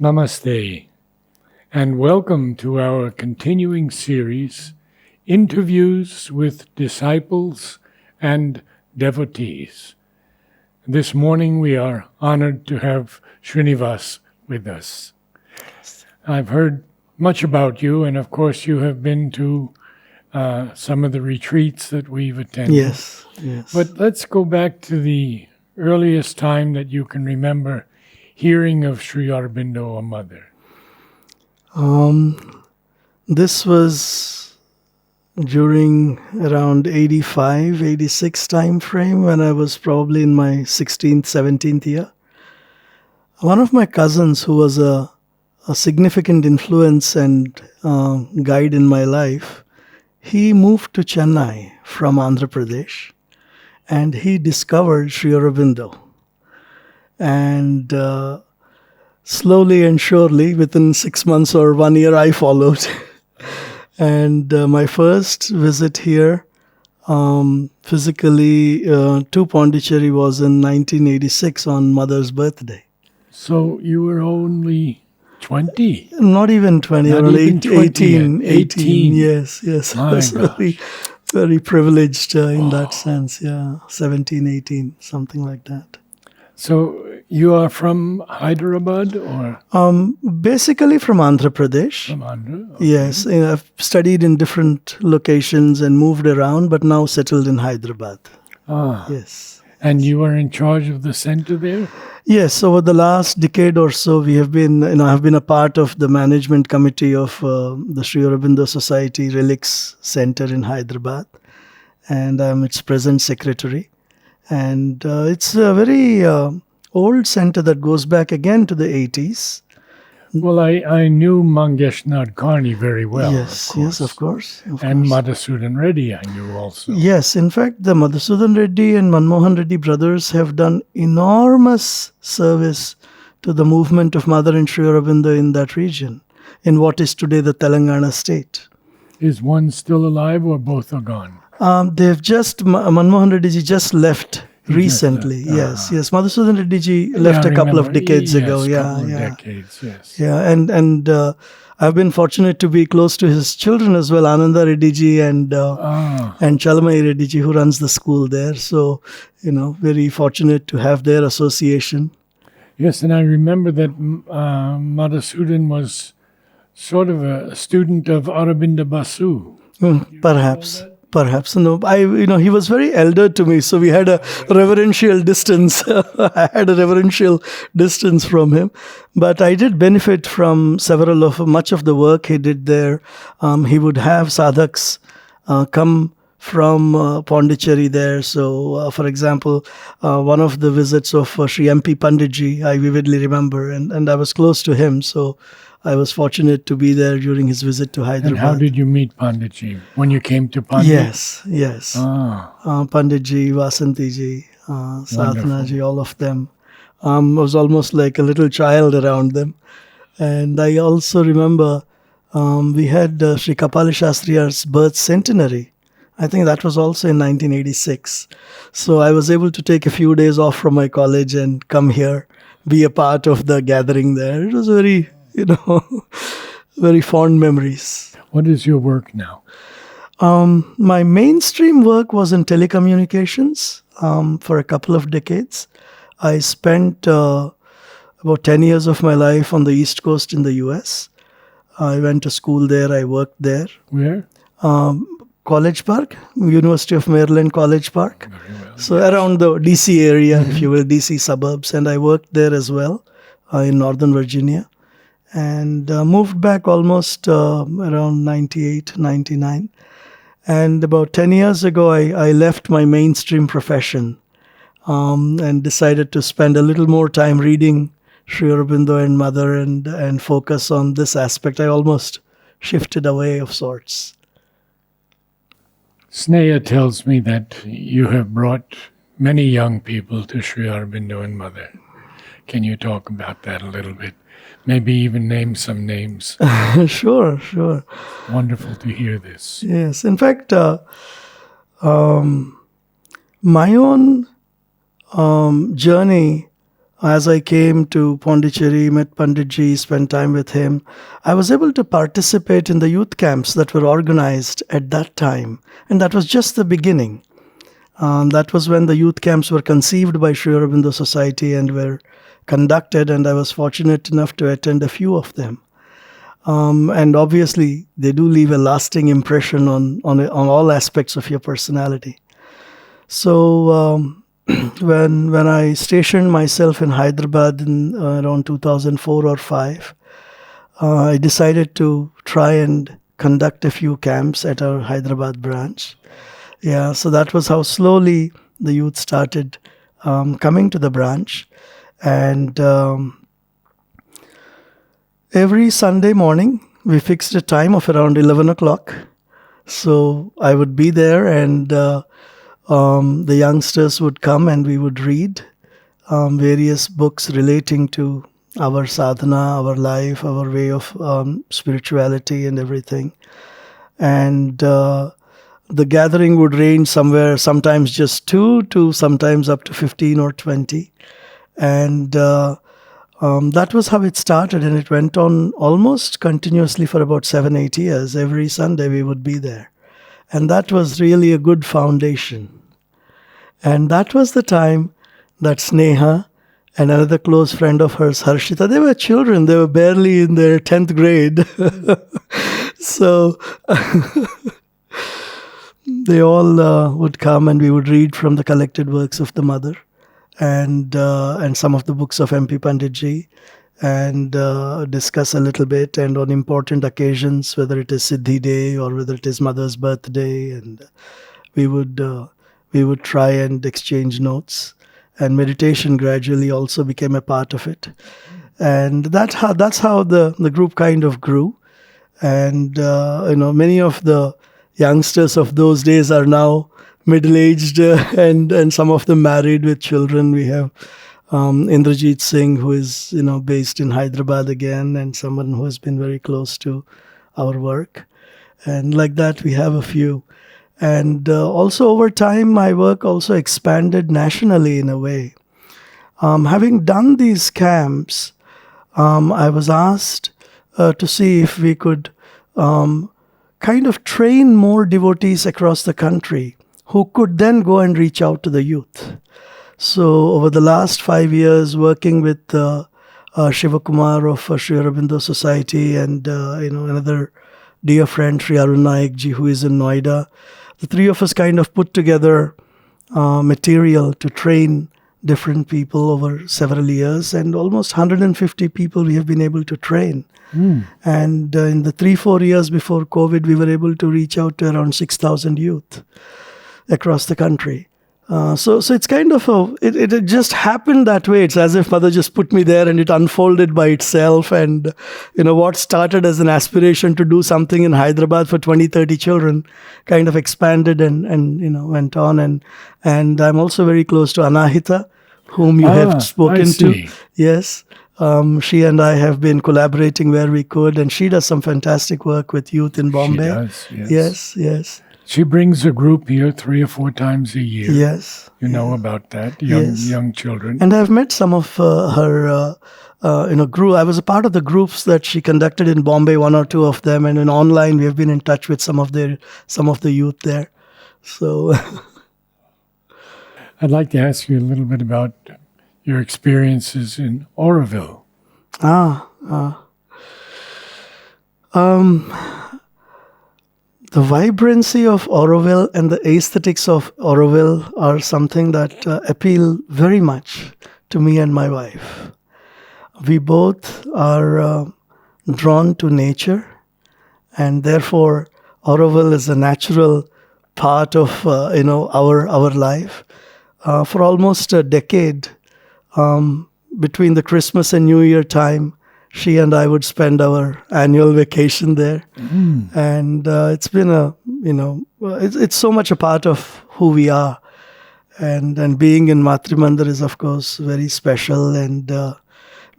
Namaste, and welcome to our continuing series, Interviews with Disciples and Devotees. This morning we are honored to have Srinivas with us. I've heard much about you, and of course you have been to some of the retreats that we've attended. Yes. But let's go back to the earliest time that you can remember hearing of Sri Aurobindo, a mother. This was during around 85, 86 time frame when I was probably in my 16th, 17th year. One of my cousins who was a significant influence and guide in my life, he moved to Chennai from Andhra Pradesh and he discovered Sri Aurobindo. And slowly and surely, within 6 months or 1 year, I followed. And my first visit here, physically, to Pondicherry was in 1986 on Mother's birthday. So you were only 20? Not even 20, Not around even 20 18. Yes. I My was gosh. very privileged in that sense. Yeah, 17, 18, something like that. So you are from Hyderabad or Basically from Andhra Pradesh. from Andhra? Okay. Yes, I've studied in different locations and moved around, but now settled in Hyderabad. Ah, Yes. and you are in charge of the center there? Yes, over the last decade or so, we have been, I've been a part of the management committee of the Sri Aurobindo Society Relics Center in Hyderabad, and I'm its present secretary. And it's a very old center that goes back again to the 80s. Well, I knew Mangesh Nadkarni very well. Yes, of course. And Madhusudan Reddy I knew also. Yes, in fact, the Madhusudan Reddy and Manmohan Reddy brothers have done enormous service to the movement of Mother and Sri Aurobindo in that region, in what is today the Telangana state. Is one still alive or both are gone? They've just, Manmohan Reddy ji just left He just recently. left. Yes. Madhusudan Reddy ji left Yeah, I a couple of remember. decades ago. Yes, Yeah. couple of decades, yes. Yeah, and I've been fortunate to be close to his children as well, Ananda Reddy ji and Chalamai Reddy ji, who runs the school there. So, very fortunate to have their association. Yes, and I remember that Madhusudan was sort of a student of Aurobindo Basu. Perhaps. No, he was very elder to me, so we had a reverential distance. I had a reverential distance from him, but I did benefit from much of the work he did there. He would have sadhaks come from Pondicherry there. So, for example, one of the visits of Sri M.P. Panditji, I vividly remember, and I was close to him, so I was fortunate to be there during his visit to Hyderabad. And how did you meet Panditji? When you came to Pandit? Yes. Ah, Panditji, Vasantiji, Sadhanaji, all of them. I was almost like a little child around them. And I also remember we had Sri Kapali Shastri's birth centenary. I think that was also in 1986. So I was able to take a few days off from my college and come here, be a part of the gathering there. It was very, very fond memories. what is your work now? My mainstream work was in telecommunications for a couple of decades. I spent about 10 years of my life on the East Coast in the US. I went to school there. I worked there. Where? College Park, University of Maryland College Park. Very well. So around the DC area, if you will, DC suburbs. And I worked there as well in Northern Virginia. And moved back almost around 98, 99. And about 10 years ago, I left my mainstream profession and decided to spend a little more time reading Sri Aurobindo and Mother and focus on this aspect. I almost shifted away of sorts. Sneha tells me that you have brought many young people to Sri Aurobindo and Mother. Can you talk about that a little bit? Maybe even name some names. Sure. Wonderful to hear this. Yes. In fact, my own journey As I came to Pondicherry, met Panditji, spent time with him, I was able to participate in the youth camps that were organized at that time. And that was just the beginning. That was when the youth camps were conceived by Sri Aurobindo Society and were conducted, and I was fortunate enough to attend a few of them. And obviously, they do leave a lasting impression on all aspects of your personality. So when I stationed myself in Hyderabad in around 2004 or 5, I decided to try and conduct a few camps at our Hyderabad branch. Yeah, so that was how slowly the youth started coming to the branch. And every Sunday morning, we fixed a time of around 11 o'clock. So I would be there, and the youngsters would come and we would read various books relating to our sadhana, our life, our way of spirituality and everything. And the gathering would range somewhere, sometimes just 2 to sometimes up to 15 or 20. And that was how it started, and it went on almost continuously for about 7-8 years. Every Sunday we would be there. And that was really a good foundation. And that was the time that Sneha and another close friend of hers, Harshita, they were children. They were barely in their 10th grade. So they all would come, and we would read from the collected works of the mother and some of the books of M.P. Panditji, and discuss a little bit, and on important occasions, whether it is Siddhi Day or whether it is Mother's birthday, and we would try and exchange notes. And meditation gradually also became a part of it. And that's how the group kind of grew. And many of the youngsters of those days are now middle-aged, and some of them married with children. We have Indrajit Singh, who is based in Hyderabad again, and someone who has been very close to our work. And like that, we have a few. And also over time, my work also expanded nationally in a way. Having done these camps, I was asked to see if we could kind of train more devotees across the country who could then go and reach out to the youth. So over the last 5 years, working with Shiva Kumar of Sri Aurobindo Society, and another dear friend, Sri Arun Naik ji, who is in Noida, the three of us kind of put together material to train different people over several years, and almost 150 people we have been able to train. And in the 3-4 years before COVID, we were able to reach out to around 6,000 youth across the country. So it's kind of it just happened that way. It's as if Mother just put me there, and it unfolded by itself. And what started as an aspiration to do something in Hyderabad for 20-30 children kind of expanded and went on. And I'm also very close to Anahita, whom you have spoken to. Yes. She and I have been collaborating where we could, and she does some fantastic work with youth in Bombay. She does, Yes. She brings a group here 3 or 4 times a year. Yes. You know about that, young children. And I've met some of her group. I was a part of the groups that she conducted in Bombay, 1 or 2 of them, and in online we have been in touch with some of the youth there. So I'd like to ask you a little bit about your experiences in Orville. The vibrancy of Orville and the aesthetics of Orville are something that appeal very much to me and my wife. We both are drawn to nature, and therefore Orville is a natural part of our life. For almost a decade, between the Christmas and New Year time, she and I would spend our annual vacation there. And it's been it's so much a part of who we are. And being in Matri Mandir is, of course, very special. And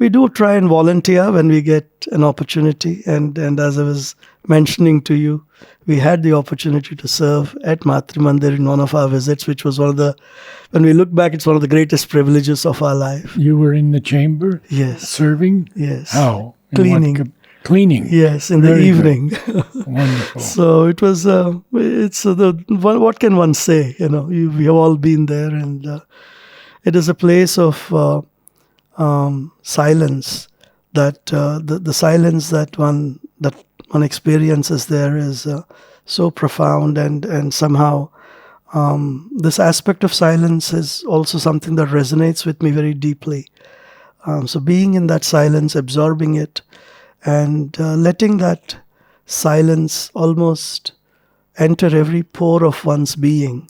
we do try and volunteer when we get an opportunity. And as I was mentioning to you, we had the opportunity to serve at Matri Mandir in one of our visits, which was when we look back, it's one of the greatest privileges of our life. You were in the chamber? Yes. Serving? Yes. How? Cleaning. Cleaning? Yes, in the Very evening. Wonderful. So it was, what can one say? We have all been there, and it is a place of silence. That the silence that one experiences there is so profound, and somehow this aspect of silence is also something that resonates with me very deeply. So being in that silence, absorbing it, and letting that silence almost enter every pore of one's being,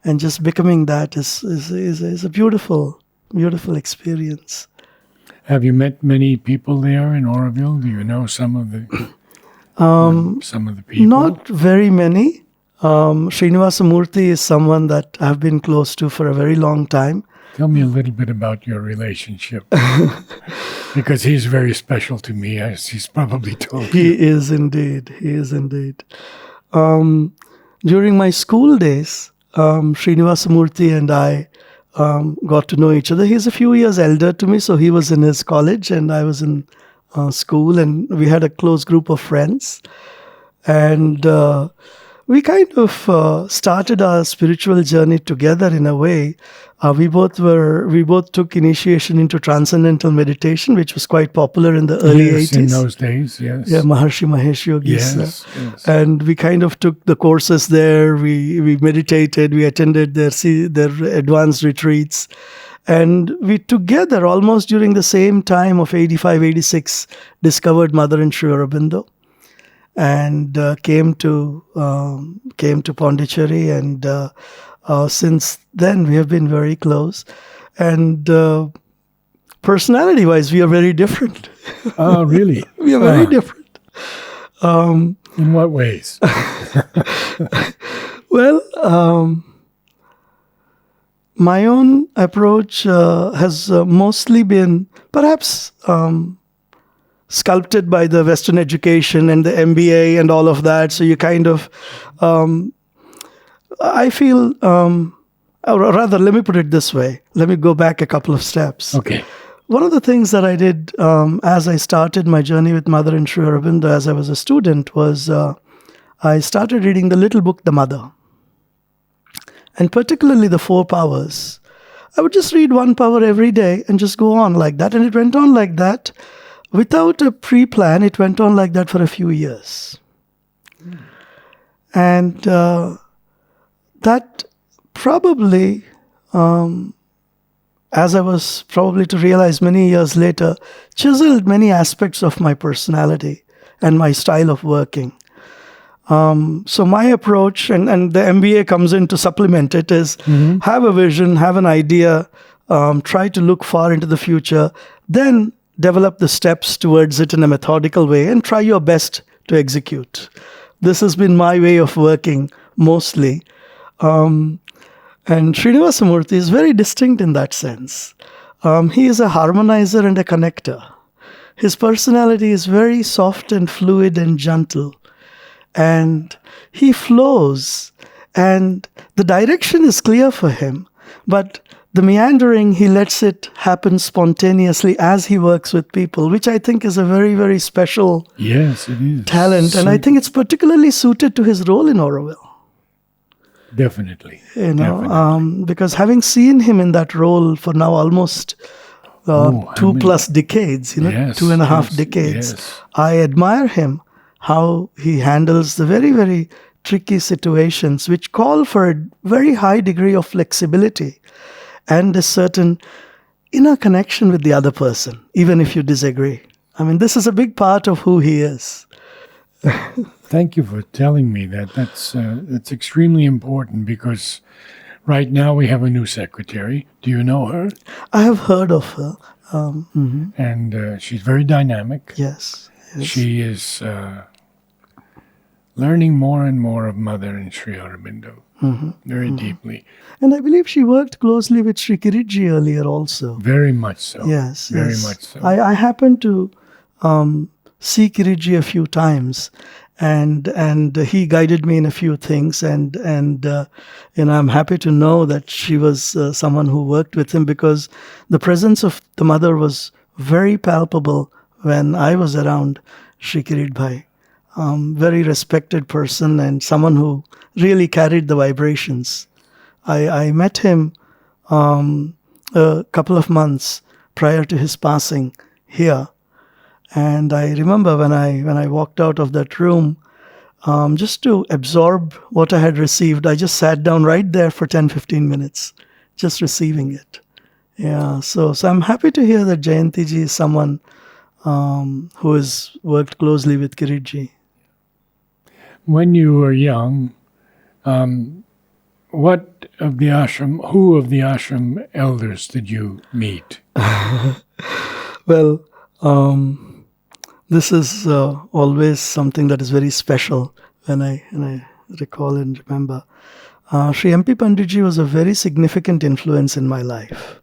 and just becoming that is a beautiful, beautiful experience. Have you met many people there in Orville? Do you know some of the people? Not very many. Srinivas Murthy is someone that I've been close to for a very long time. Tell me a little bit about your relationship. Because he's very special to me, as he's probably told you. He is indeed. During my school days, Srinivas Murthy and I got to know each other. He's a few years elder to me, so he was in his college and I was in school, and we had a close group of friends. And we kind of started our spiritual journey together in a way. We both took initiation into transcendental meditation, which was quite popular in the early 80s. In those days, yes. Yeah, Maharshi Mahesh Yogis. Yes. And we kind of took the courses there. We meditated. We attended their advanced retreats. And we together, almost during the same time of 85, 86, discovered Mother and Sri Aurobindo. And came to Pondicherry, and since then we have been very close. And personality-wise, we are very different. Oh, really? We are very different. In what ways? Well, my own approach has mostly been perhaps sculpted by the Western education and the MBA and all of that. So you kind of, I feel, or rather, let me put it this way. Let me go back a couple of steps. Okay. One of the things that I did as I started my journey with Mother and Sri Aurobindo as I was a student was I started reading the little book, The Mother, and particularly the 4 powers. I would just read one power every day and just go on like that. And it went on like that. Without a pre-plan, it went on like that for a few years. And that probably, as I was probably to realize many years later, chiseled many aspects of my personality and my style of working. So my approach, and the MBA comes in to supplement it, is have a vision, have an idea, try to look far into the future, then develop the steps towards it in a methodical way and try your best to execute. This has been my way of working mostly. And Srinivas Murthy is very distinct in that sense. He is a harmonizer and a connector. His personality is very soft and fluid and gentle. And he flows, and the direction is clear for him, but the meandering, he lets it happen spontaneously as he works with people, which I think is a very, very special Yes, it is. talent. And I think it's particularly suited to his role in Orville. Definitely. Because having seen him in that role for now almost 2+ decades, Yes, 2.5 decades, yes. I admire him, how he handles the very, very tricky situations which call for a very high degree of flexibility and a certain inner connection with the other person, even if you disagree. I mean, this is a big part of who he is. Thank you for telling me that. That's extremely important, because right now we have a new secretary. Do you know her? I have heard of her. And she's very dynamic. Yes. She is learning more and more of Mother and Sri Aurobindo, very deeply. And I believe she worked closely with Sri Kiriji earlier also. Very much so. Yes, Very yes. much so. I happened to see Kiriji a few times, and he guided me in a few things, and I'm happy to know that she was someone who worked with him, because the presence of the mother was very palpable when I was around Sri Kirit Bhai. Very respected person and someone who really carried the vibrations. I met him a couple of months prior to his passing here, and I remember when I walked out of that room, just to absorb what I had received, I just sat down right there for 10-15 minutes, just receiving it. Yeah, so I'm happy to hear that Jayanti ji is someone who has worked closely with Kiriji. When you were young, who of the ashram elders did you meet? Well, this is always something that is very special when I recall and remember. Sri M.P. Panditji was a very significant influence in my life.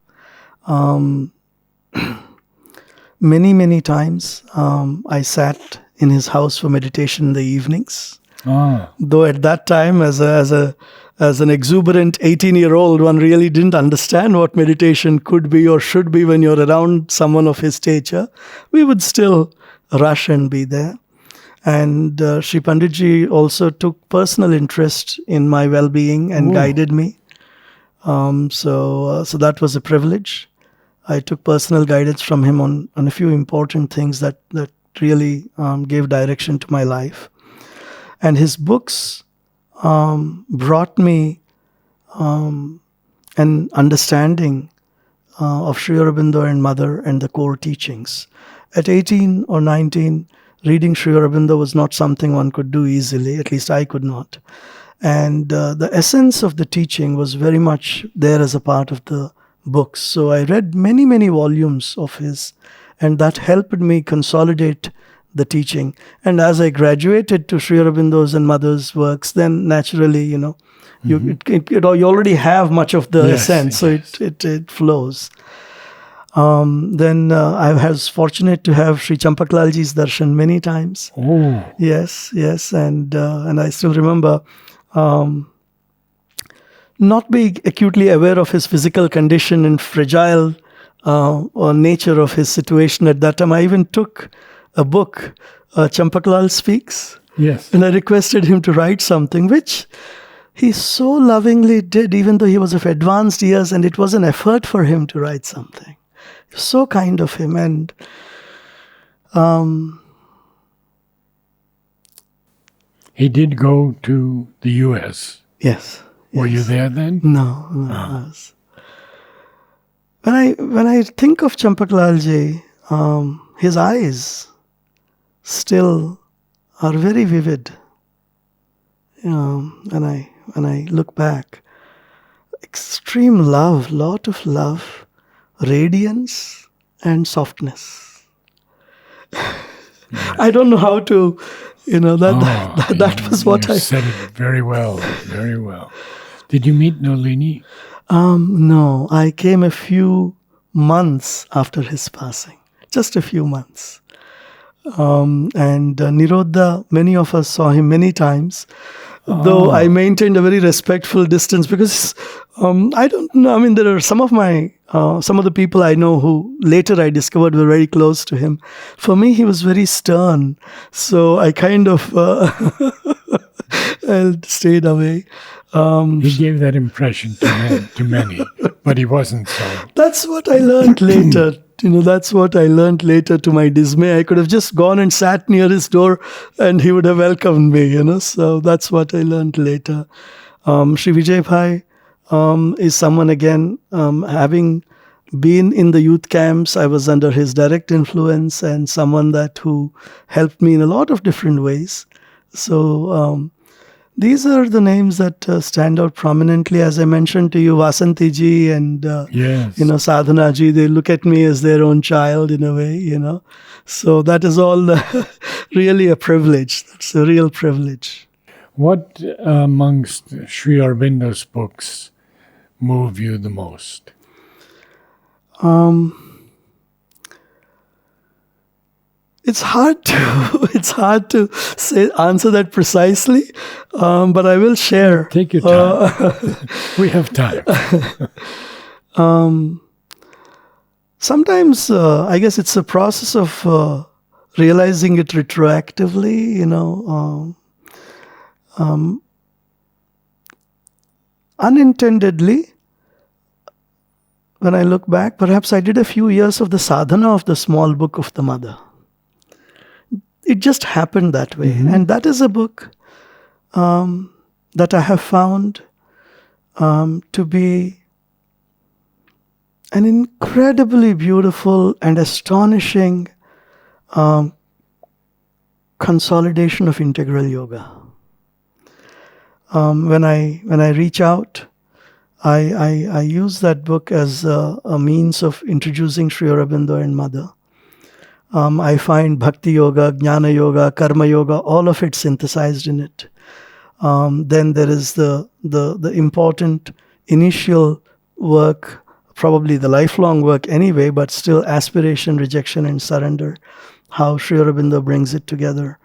Many times I sat in his house for meditation in the evenings. Though at that time, as an exuberant 18-year-old, one really didn't understand what meditation could be or should be when you're around someone of his stature, we would still rush and be there. And Sri Panditji also took personal interest in my well-being and guided me. So that was a privilege. I took personal guidance from him on a few important things that really gave direction to my life. And his books brought me an understanding of Sri Aurobindo and Mother and the core teachings. At 18 or 19, reading Sri Aurobindo was not something one could do easily, at least I could not. And the essence of the teaching was very much there as a part of the books. So I read many volumes of his, and that helped me consolidate the teaching. And as I graduated to Sri Aurobindo's and Mother's works, then naturally, you already have much of the essence, so it flows. Then I was fortunate to have Sri Champaklalji's darshan many times. Oh. Yes, and I still remember not being acutely aware of his physical condition and fragile nature of his situation at that time. I even took a book, Champaklal Speaks. Yes. And I requested him to write something, which he so lovingly did, even though he was of advanced years, and it was an effort for him to write something. So kind of him. And he did go to the U.S. Yes. Were you there then? No. I was. When I think of Champaklalji, his eyes still are very vivid. When I look back, extreme love, lot of love, radiance and softness. I don't know how to, that was what I said it very well, very well. Did you meet Nolini? No, I came a few months after his passing, just a few months. And Nirodha, many of us saw him many times, though I maintained a very respectful distance because I don't know. I mean, there are some of the people I know who later I discovered were very close to him. For me, he was very stern, so I kind of stayed away. He gave that impression to many, but he wasn't so. That's what I learned later. That's what I learned later to my dismay. I could have just gone and sat near his door and he would have welcomed me, So that's what I learned later. Sri Vijay Bhai is someone, again, having been in the youth camps, I was under his direct influence and someone who helped me in a lot of different ways. So these are the names that stand out prominently. As I mentioned to you, Vasanti ji and Yes. Sadhana ji, they look at me as their own child in a way. So that is all really a privilege. That's a real privilege. What amongst Sri Aurobindo's books move you the most? It's hard to answer that precisely, but I will share. Take your time. We have time. Sometimes I guess it's a process of realizing it retroactively. Unintendedly, when I look back, perhaps I did a few years of the sadhana of the small book of the mother. It just happened that way. Mm-hmm. And that is a book that I have found to be an incredibly beautiful and astonishing consolidation of integral yoga. When I reach out, I use that book as a means of introducing Sri Aurobindo and Mother. I find Bhakti Yoga, Jnana Yoga, Karma Yoga, all of it synthesized in it. Then there is the important initial work, probably the lifelong work anyway, but still aspiration, rejection, and surrender. How Sri Aurobindo brings it together.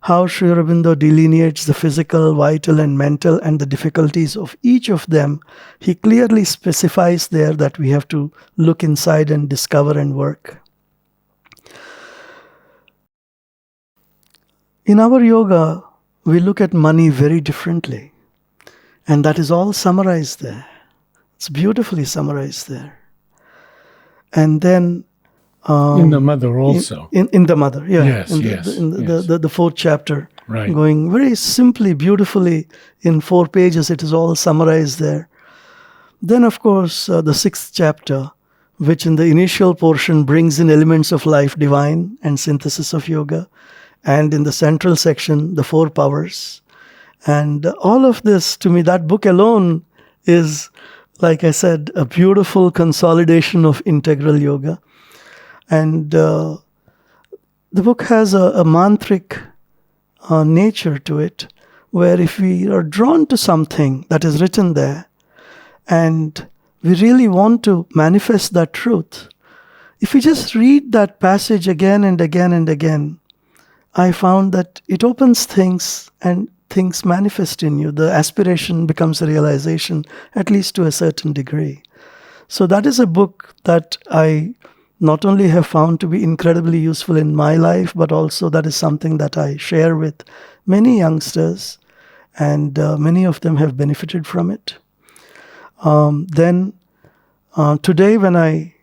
How Sri Aurobindo delineates the physical, vital, and mental, and the difficulties of each of them. He clearly specifies there that we have to look inside and discover and work. In our yoga, we look at money very differently. And that is all summarized there. It's beautifully summarized there. And then in the mother also. In the mother, yeah. Yes, in the fourth chapter. Right. Going very simply, beautifully, in 4 pages, it is all summarized there. Then, of course, the 6th chapter, which in the initial portion brings in elements of life divine and synthesis of yoga. And in the central section, the 4 powers. And all of this, to me, that book alone is, like I said, a beautiful consolidation of integral yoga. And the book has a mantric nature to it, where if we are drawn to something that is written there, and we really want to manifest that truth, if we just read that passage again and again and again, I found that it opens things and things manifest in you. The aspiration becomes a realization, at least to a certain degree. So that is a book that I not only have found to be incredibly useful in my life, but also that is something that I share with many youngsters, and many of them have benefited from it. Then today when I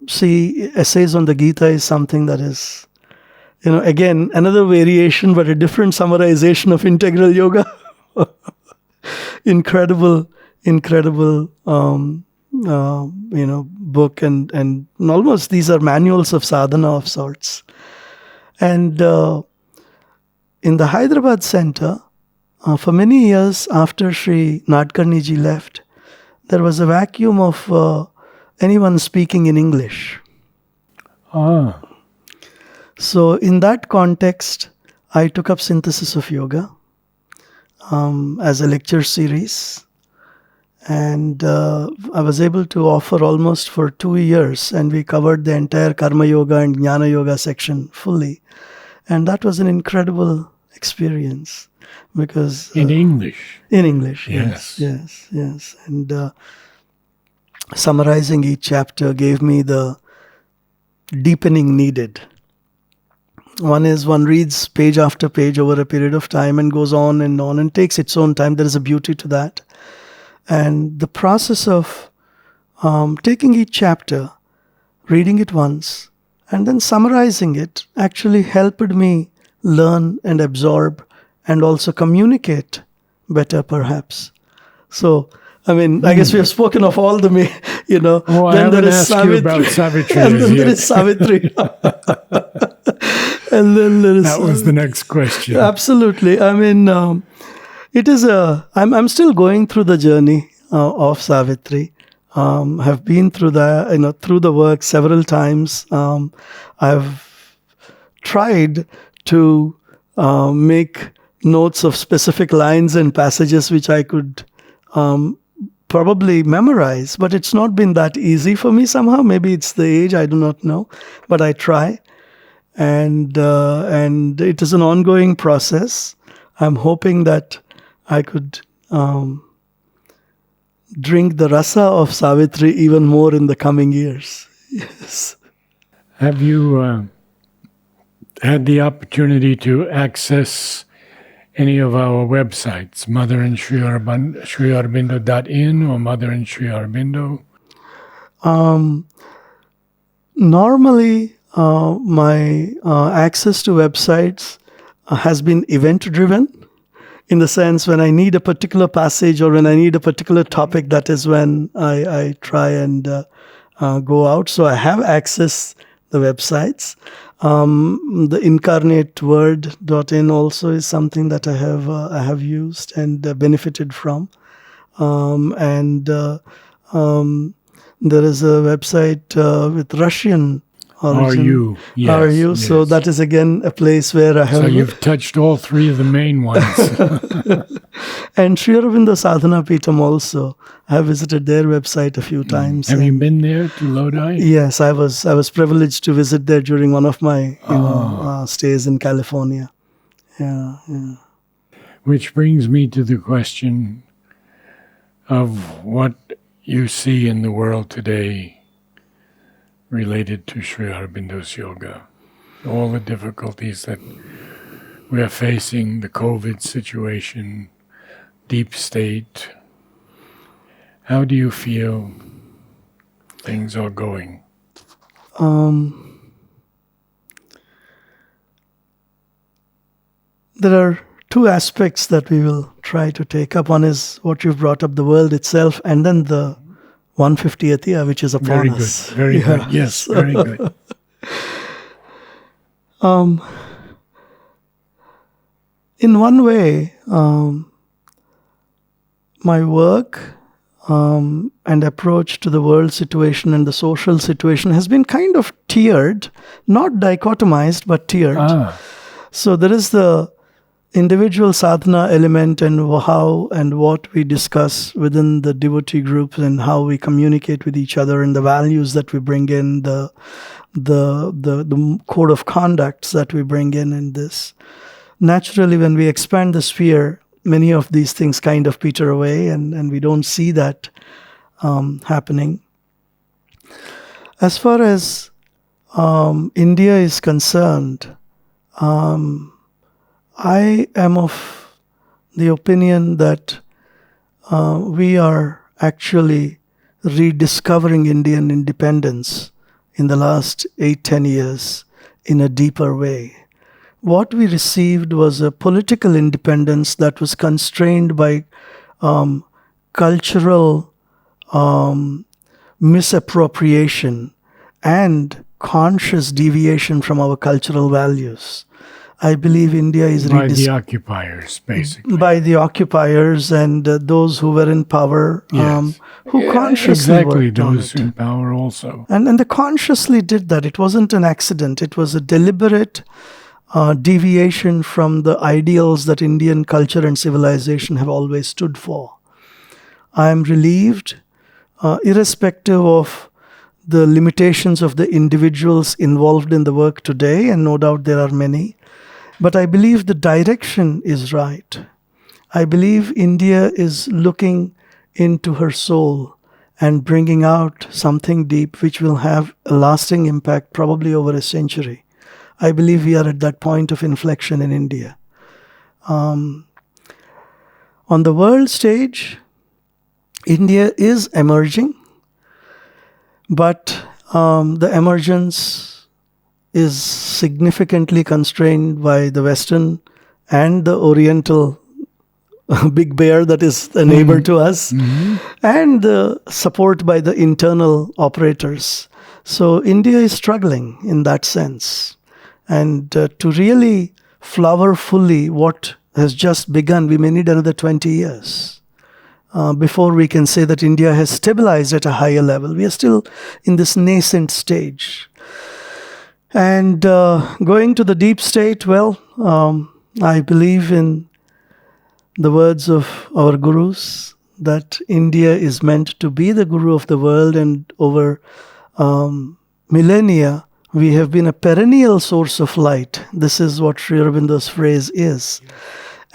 see essays on the Gita is something that is, again, another variation, but a different summarization of integral yoga. Incredible, book, and almost these are manuals of sadhana of sorts. And in the Hyderabad center, for many years after Sri Nadkarni ji left, there was a vacuum of anyone speaking in English. So in that context, I took up Synthesis of Yoga as a lecture series. And I was able to offer almost for 2 years, and we covered the entire Karma Yoga and Jnana Yoga section fully. And that was an incredible experience because... in English? In English, Yes. Yes. And summarizing each chapter gave me the deepening needed. One is one reads page after page over a period of time and goes on and takes its own time. There is a beauty to that. And the process of taking each chapter, reading it once, and then summarizing it actually helped me learn and absorb and also communicate better, perhaps. So, I mean, I guess we have spoken of all the, Oh, I haven't asked you about Savitri. And then there is Savitri. And then there is... That was the next question. Absolutely. I mean, It is I'm still going through the journey of Savitri. Have been through through the work several times. I've tried to make notes of specific lines and passages which I could probably memorize, but it's not been that easy for me somehow. Maybe it's the age, I do not know, but I try, and it is an ongoing process. I'm hoping that I could drink the rasa of Savitri even more in the coming years. Yes. Have you had the opportunity to access any of our websites, Mother and Sri Aurobindo.in or Mother and Sri Aurobindo? Normally, my access to websites has been event-driven, in the sense when I need a particular passage or when I need a particular topic, that is when I try and go out. So I have accessed the websites. The incarnateword.in also is something that I have used and benefited from. There is a website with Russian origin. Yes, Are you? yes. So that is again a place where I have. So you've touched all three of the main ones. And Sri Aurobindo Sadhana Peetham also. I have visited their website a few times. Have you been there to Lodi? Yes, I was privileged to visit there during one of my stays in California. Yeah. Which brings me to the question of what you see in the world today related to Sri Aurobindo's yoga. All the difficulties that we are facing, the COVID situation, deep state. How do you feel things are going? There are two aspects that we will try to take up. One is what you've brought up, the world itself, and then the 150th year, which is upon us. Very good. Yes, very good. In one way, my work and approach to the world situation and the social situation has been kind of tiered, not dichotomized, but tiered. So there is the individual sadhana element and how and what we discuss within the devotee groups and how we communicate with each other and the values that we bring in, the code of conducts that we bring in this. Naturally, when we expand the sphere, many of these things kind of peter away and we don't see that happening. As far as India is concerned, I am of the opinion that we are actually rediscovering Indian independence in the last 8-10 years in a deeper way. What we received was a political independence that was constrained by cultural misappropriation and conscious deviation from our cultural values. I believe India is by the occupiers, basically. By the occupiers and those who were in power, Yes. who consciously worked on those it. in power also. And they consciously did that. It wasn't an accident. It was a deliberate deviation from the ideals that Indian culture and civilization have always stood for. I am relieved, irrespective of the limitations of the individuals involved in the work today, and no doubt there are many. But I believe the direction is right. I believe India is looking into her soul and bringing out something deep which will have a lasting impact probably over a century. I believe we are at that point of inflection in India. On the world stage, India is emerging, but the emergence is significantly constrained by the Western and the Oriental big bear that is a neighbor to us, and the support by the internal operators. So India is struggling in that sense. And to really flower fully what has just begun. We may need another 20 years before we can say that India has stabilized at a higher level. We are still in this nascent stage. And going to the deep state, well, I believe in the words of our gurus that India is meant to be the guru of the world, and over millennia, we have been a perennial source of light. This is what Sri Aurobindo's phrase is.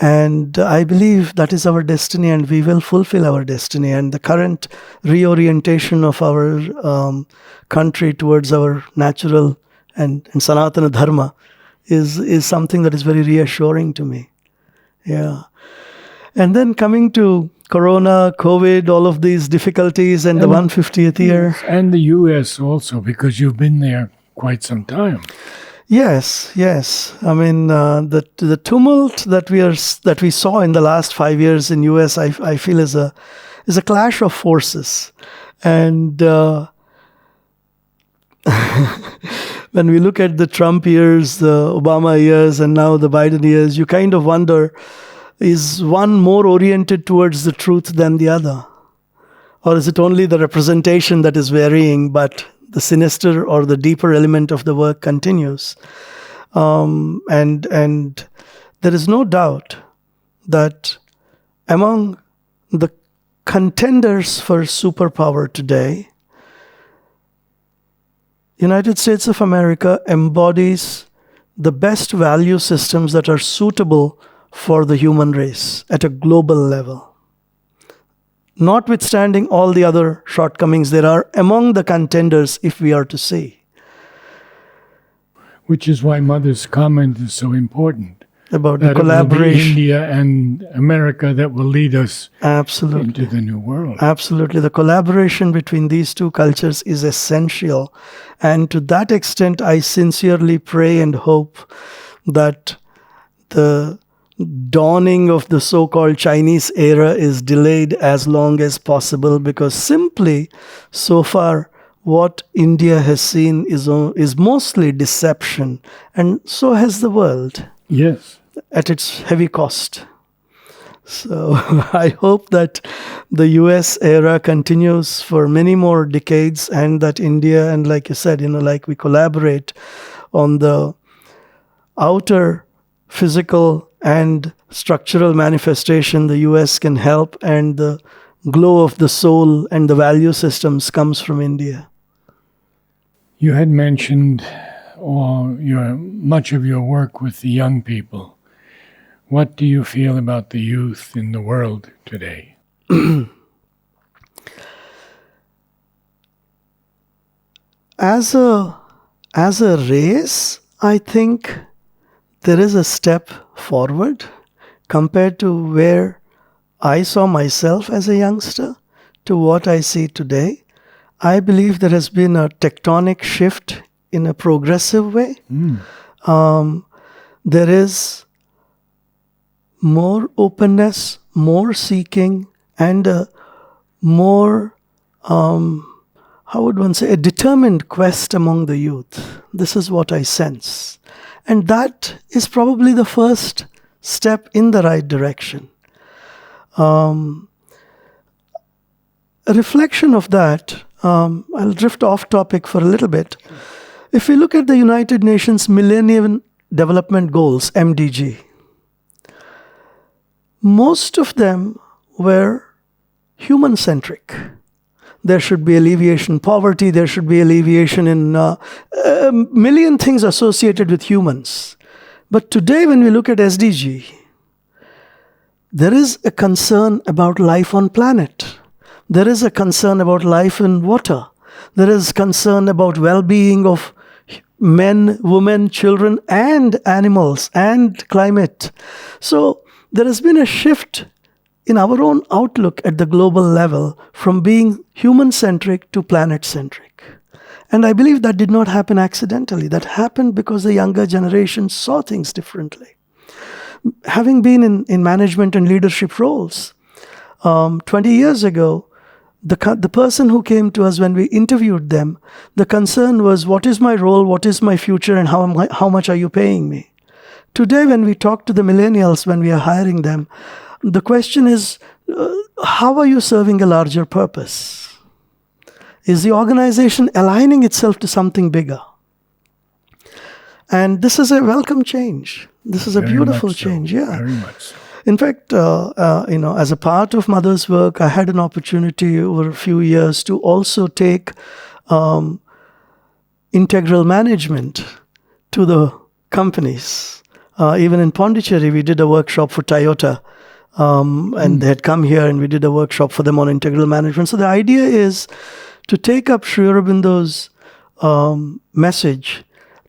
And I believe that is our destiny, and we will fulfill our destiny. And the current reorientation of our country towards our natural and Sanatana Dharma is something that is very reassuring to me. Yeah. And then coming to Corona, COVID, all of these difficulties, and the 150th year. And the U.S. also, because you've been there quite some time. Yes. I mean, the tumult that we saw in the last 5 years in U.S., I feel is a clash of forces, and when we look at the Trump years, the Obama years, and now the Biden years, you kind of wonder: is one more oriented towards the truth than the other, or is it only the representation that is varying, but the sinister or the deeper element of the work continues? And there is no doubt that among the contenders for superpower today, United States of America embodies the best value systems that are suitable for the human race at a global level. Notwithstanding all the other shortcomings there are among the contenders, if we are to see. Which is why Mother's comment is so important. About that the collaboration. It will be India and America that will lead us Absolutely. into the new world. Absolutely. The collaboration between these two cultures is essential. And to that extent, I sincerely pray and hope that the dawning of the so-called Chinese era is delayed as long as possible, because simply so far what India has seen is mostly deception, and so has the world. Yes. At its heavy cost. So I hope that the US era continues for many more decades, and that India, and like you said, like we collaborate on the outer physical and structural manifestation, the US can help, and the glow of the soul and the value systems comes from India. You had mentioned much of your work with the young people. What do you feel about the youth in the world today? As a race, I think there is a step forward compared to where I saw myself as a youngster to what I see today. I believe there has been a tectonic shift in a progressive way. There is more openness, more seeking, and a more, how would one say, a determined quest among the youth. This is what I sense. And that is probably the first step in the right direction. A reflection of that, I'll drift off topic for a little bit. If we look at the United Nations Millennium Development Goals, MDG, most of them were human-centric. There should be alleviation in poverty, there should be alleviation in a million things associated with humans. But today when we look at SDG, there is a concern about life on planet. There is a concern about life in water. There is concern about well-being of men, women, children, and animals, and climate. So there has been a shift in our own outlook at the global level from being human-centric to planet-centric. And I believe that did not happen accidentally. That happened because the younger generation saw things differently. Having been in management and leadership roles, 20 years ago, the person who came to us when we interviewed them, the concern was, what is my role, what is my future, and how much are you paying me? today when we talk to the millennials, when we are hiring them, the question is, how are you serving a larger purpose? Is the organization aligning itself to something bigger? And this is a welcome change. This is a Very beautiful much so. change. Yeah. Very much so. In fact, as a part of Mother's work, I had an opportunity over a few years to also take integral management to the companies. Even in Pondicherry, we did a workshop for Toyota, and they had come here and we did a workshop for them on integral management. So the idea is to take up Sri Aurobindo's message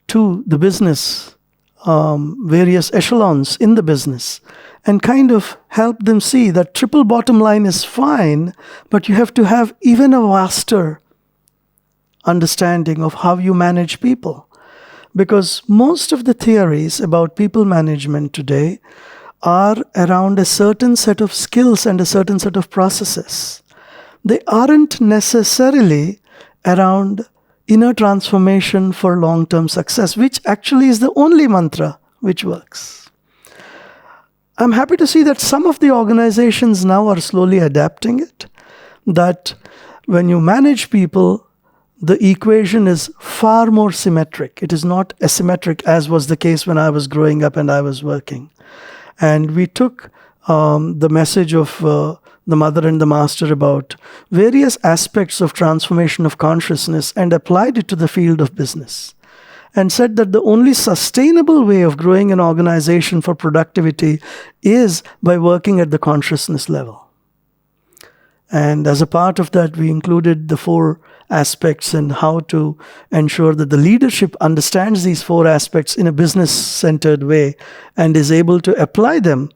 to the business, various echelons in the business, and kind of help them see that triple bottom line is fine, but you have to have even a vaster understanding of how you manage people. Because most of the theories about people management today are around a certain set of skills and a certain set of processes. They aren't necessarily around inner transformation for long-term success, which actually is the only mantra which works. I'm happy to see that some of the organizations now are slowly adapting it, that when you manage people, the equation is far more symmetric. It is not asymmetric as was the case when I was growing up and I was working. And we took the message of the mother and the master about various aspects of transformation of consciousness and applied it to the field of business. And said that the only sustainable way of growing an organization for productivity is by working at the consciousness level. And as a part of that, we included the 4 aspects and how to ensure that the leadership understands these 4 aspects in a business-centered way and is able to apply them.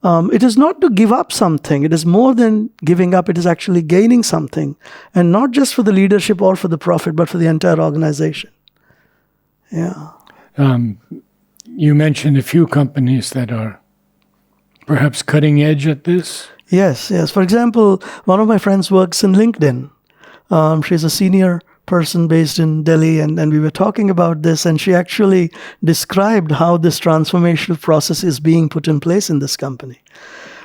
It is not to give up something. It is more than giving up. It is actually gaining something. And not just for the leadership or for the profit, but for the entire organization. Yeah. You mentioned a few companies that are perhaps cutting edge at this. Yes. For example, one of my friends works in LinkedIn. She's a senior person based in Delhi, and we were talking about this, and she actually described how this transformational process is being put in place in this company.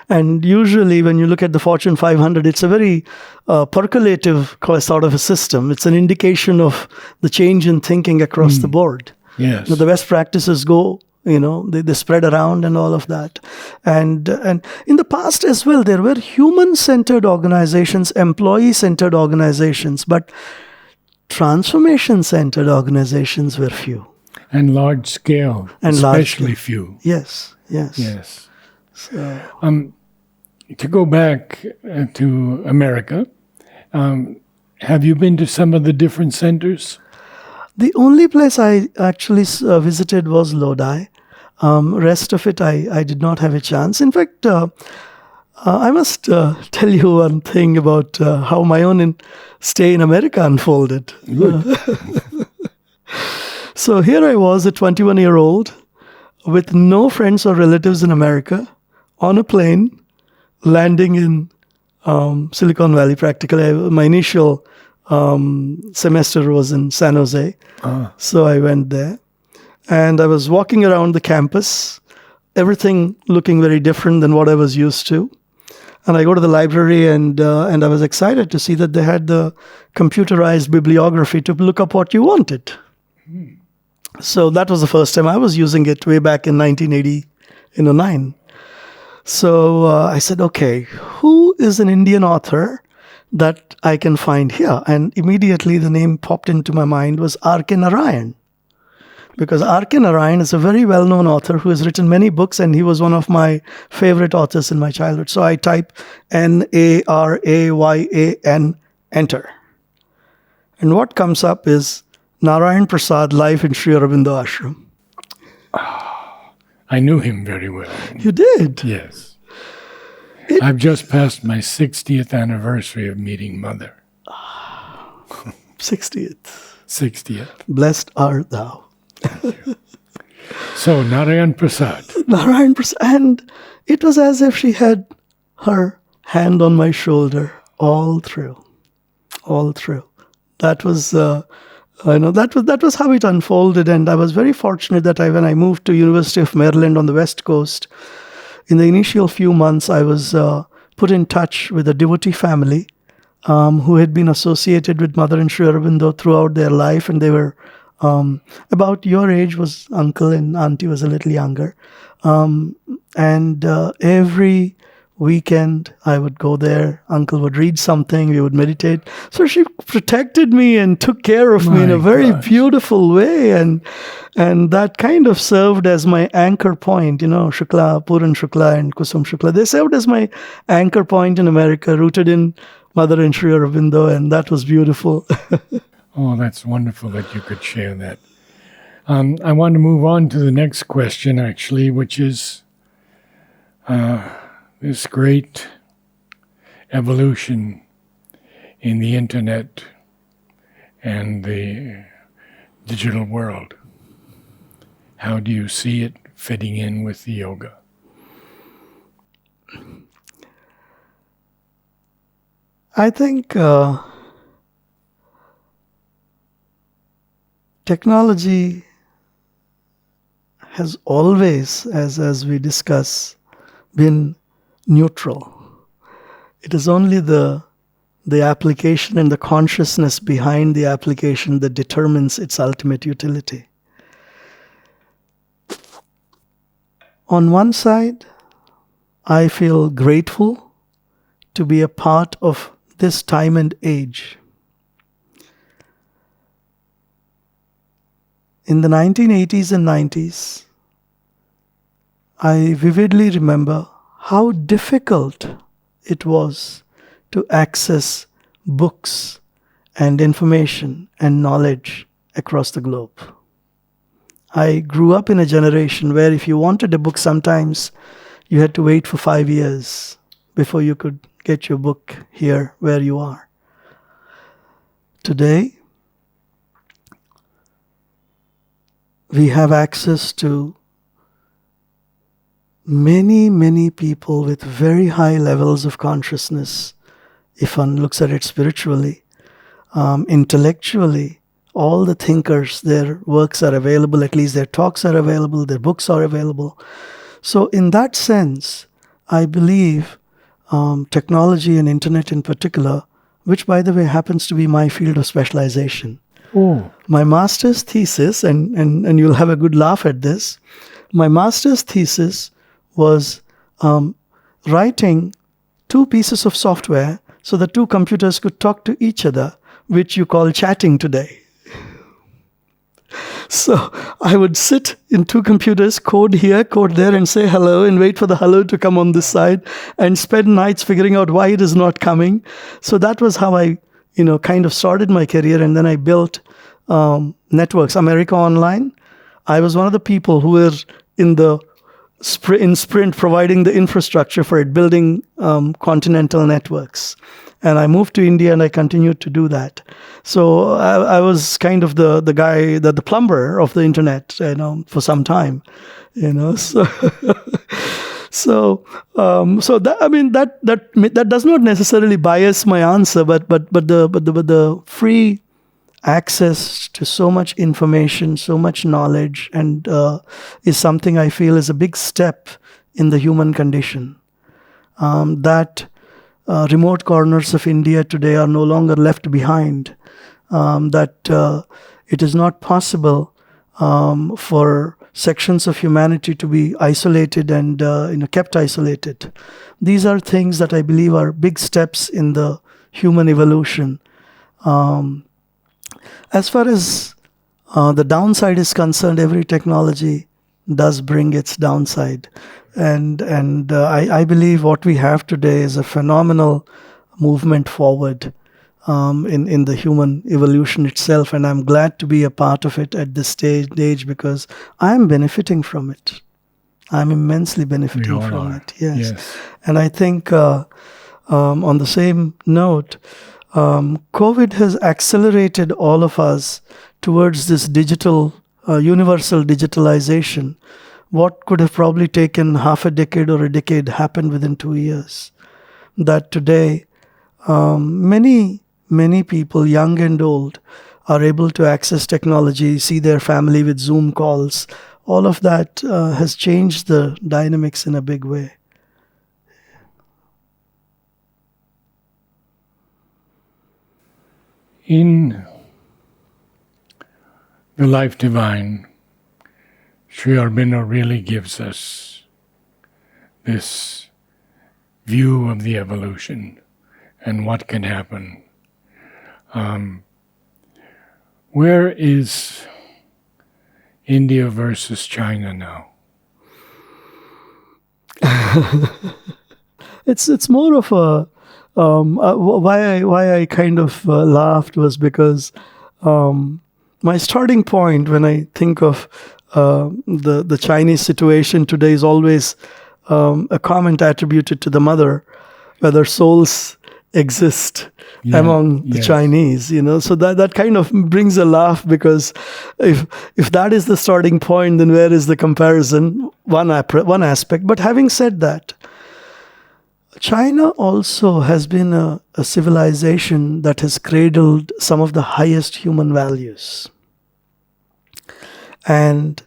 And usually when you look at the Fortune 500, it's a very percolative sort of a system. It's an indication of the change in thinking across the board. Yes. The best practices go, they spread around and all of that. And in the past as well, there were human-centered organizations, employee-centered organizations, but transformation-centered organizations were few. And large scale, And especially few. Yes. So, to go back to America, have you been to some of the different centers? The only place I actually visited was Lodi. Rest of it, I did not have a chance. In fact, I must tell you one thing about how my own stay in America unfolded. Good. So here I was, a 21-year-old, with no friends or relatives in America, on a plane, landing in Silicon Valley practically. My initial semester was in San Jose. So I went there. And I was walking around the campus, everything looking very different than what I was used to. And I go to the library and I was excited to see that they had the computerized bibliography to look up what you wanted. So that was the first time I was using it way back in 1989. So I said, okay, who is an Indian author that I can find here? And immediately the name popped into my mind was R.K. Narayan. Because R.K. Narayan is a very well-known author who has written many books, and he was one of my favorite authors in my childhood. So I type Narayan, enter. And what comes up is Narayan Prasad, Life in Sri Aurobindo Ashram. I knew him very well. You did? Yes. I've just passed my 60th anniversary of meeting Mother. 60th. 60th. Blessed art thou. So, Narayan Prasad. Narayan Prasad. And it was as if she had her hand on my shoulder all through. That was That was how it unfolded, and I was very fortunate that when I moved to University of Maryland on the West Coast, in the initial few months, I was put in touch with a devotee family who had been associated with Mother and Sri Aurobindo throughout their life, and they were about your age, was uncle, and auntie was a little younger. And every weekend I would go there. Uncle would read something, we would meditate. So she protected me and took care of me in a very beautiful way, and that kind of served as my anchor point. Shukla, Puran Shukla and Kusum Shukla, they served as my anchor point in America, rooted in Mother and Sri Aurobindo, and that was beautiful. Oh, that's wonderful that you could share that. I want to move on to the next question, actually, which is this great evolution in the internet and the digital world. How do you see it fitting in with the yoga? I think technology has always, as we discuss, been neutral. It is only the application and the consciousness behind the application that determines its ultimate utility. On one side, I feel grateful to be a part of this time and age. In the 1980s and 90s, I vividly remember how difficult it was to access books and information and knowledge across the globe. I grew up in a generation where if you wanted a book, sometimes you had to wait for 5 years before you could get your book here where you are. Today, we have access to many people with very high levels of consciousness. If one looks at it spiritually, intellectually, all the thinkers, their works are available, at least their talks are available, their books are available. So in that sense, I believe technology and internet in particular, which by the way happens to be my field of specialization. Oh. My master's thesis, and you'll have a good laugh at this, my master's thesis was writing 2 pieces of software so the 2 computers could talk to each other, which you call chatting today. So I would sit in 2 computers, code here, code there, and say hello, and wait for the hello to come on this side, and spend nights figuring out why it is not coming. So that was how I, kind of started my career, and then I built networks. America Online, I was one of the people who were in Sprint providing the infrastructure for it, building continental networks. And I moved to India and I continued to do that. So I was kind of the guy, the plumber of the internet, for some time, So that does not necessarily bias my answer, but the free access to so much information, so much knowledge, and is something I feel is a big step in the human condition. That remote corners of India today are no longer left behind. That it is not possible for sections of humanity to be isolated and kept isolated. These are things that I believe are big steps in the human evolution. As far as the downside is concerned, every technology does bring its downside. And I believe what we have today is a phenomenal movement forward in the human evolution itself. And I'm glad to be a part of it at this stage because I am benefiting from it. I'm immensely benefiting from it. Yes. And I think on the same note, COVID has accelerated all of us towards this digital, universal digitalization. What could have probably taken half a decade or a decade happened within 2 years. That today, many people, young and old, are able to access technology, see their family with Zoom calls. All of that has changed the dynamics in a big way. In the Life Divine, Sri Aurobindo really gives us this view of the evolution and what can happen. Where is India versus China now? It's more of a why I kind of laughed was because my starting point when I think of the Chinese situation today is always a comment attributed to the mother, whether souls exist among the Chinese, so that kind of brings a laugh, because if that is the starting point, then where is the comparison? One aspect. But having said that, China also has been a civilization that has cradled some of the highest human values. And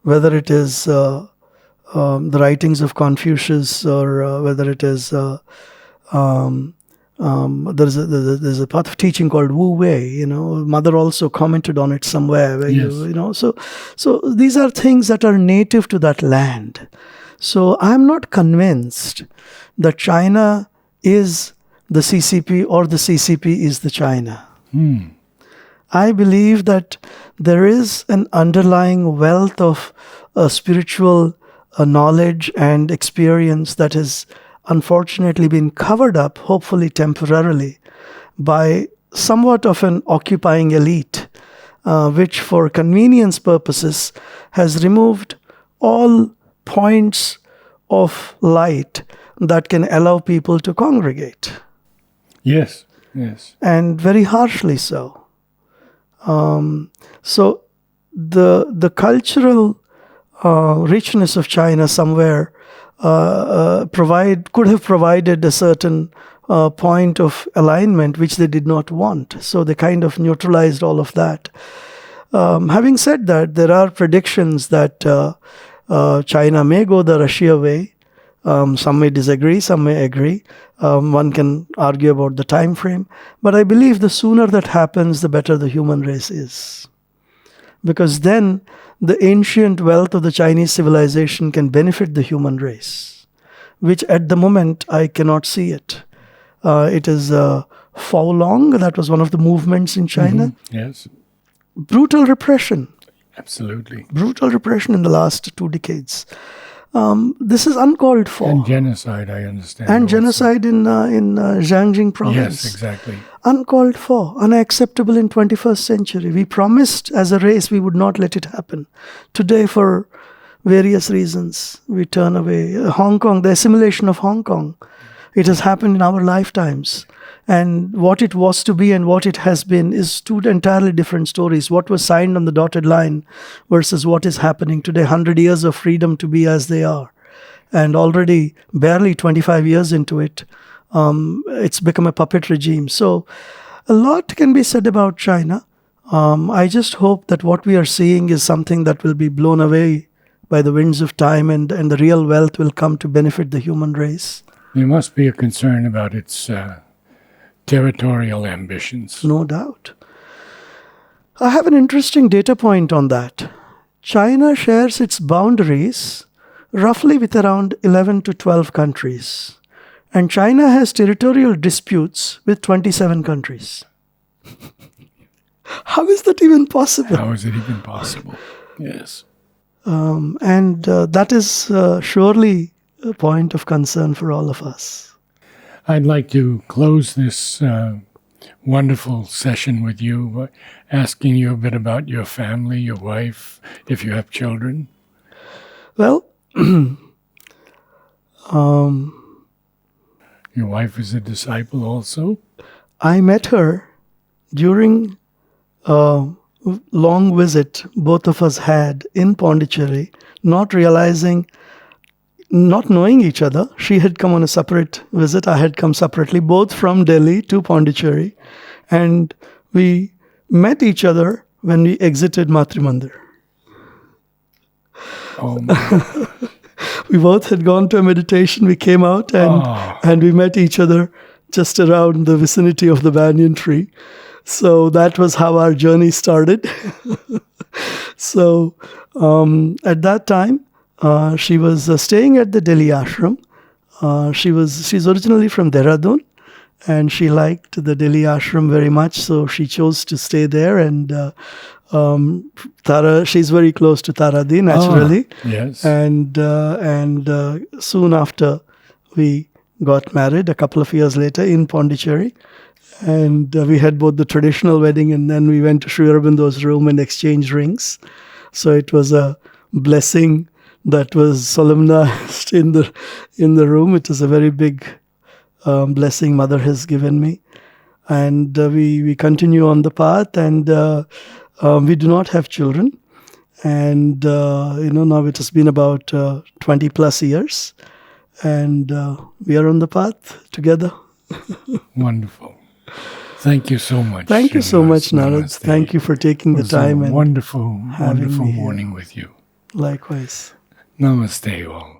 whether it is the writings of Confucius, or whether it is there's a path of teaching called Wu Wei. Mother also commented on it somewhere. Where yes. So these are things that are native to that land. So I'm not convinced that China is the CCP or the CCP is the China. I believe that there is an underlying wealth of spiritual knowledge and experience that has unfortunately been covered up, hopefully temporarily, by somewhat of an occupying elite, which for convenience purposes has removed all points of light that can allow people to congregate. Yes. And very harshly so. So the cultural richness of China somewhere could have provided a certain point of alignment which they did not want. So they kind of neutralized all of that. Having said that, there are predictions that China may go the Russia way. Some may disagree, some may agree. One can argue about the time frame. But I believe the sooner that happens, the better the human race is. Because then the ancient wealth of the Chinese civilization can benefit the human race, which at the moment I cannot see it. It is Faolong, that was one of the movements in China. Mm-hmm. Yes. Brutal repression. Absolutely. Brutal repression in the last 2 decades. This is uncalled for. And genocide, I understand. And also. genocide in Jiangxing province. Yes, exactly. Uncalled for, unacceptable in 21st century. We promised as a race we would not let it happen. Today, for various reasons, we turn away. Hong Kong, the assimilation of Hong Kong, it has happened in our lifetimes. And what it was to be and what it has been is two entirely different stories. What was signed on the dotted line versus what is happening today. 100 years of freedom to be as they are. And already barely 25 years into it, it's become a puppet regime. So a lot can be said about China. I just hope that what we are seeing is something that will be blown away by the winds of time, and the real wealth will come to benefit the human race. There must be a concern about its territorial ambitions. No doubt. I have an interesting data point on that. China shares its boundaries roughly with around 11 to 12 countries. And China has territorial disputes with 27 countries. How is that even possible? How is it even possible? Yes. And that is surely a point of concern for all of us. I'd like to close this wonderful session with you, asking you a bit about your family, your wife, if you have children. Well, your wife is a disciple also? I met her during a long visit both of us had in Pondicherry, not knowing each other. She had come on a separate visit. I had come separately, both from Delhi to Pondicherry. And we met each other when we exited Matri Mandir. Oh, my. We both had gone to a meditation. We came out and we met each other just around the vicinity of the banyan tree. So that was how our journey started. So at that time, she was staying at the Delhi ashram. She's originally from Dehradun, and she liked the Delhi ashram very much, so she chose to stay there. And she's very close to Taradi, naturally. Yes. And soon after, we got married a couple of years later in Pondicherry. And we had both the traditional wedding, and then we went to Sri Aurobindo's room and exchanged rings. So it was a blessing that was solemnized in the room. It is a very big blessing Mother has given me. And we continue on the path, and we do not have children. And, now it has been about 20 plus years. And we are on the path together. Wonderful. Thank you so much. Thank you so much, Narad. Namaste. Thank you for taking the time. It was a wonderful having me here. morning with you. Likewise. Namaste all.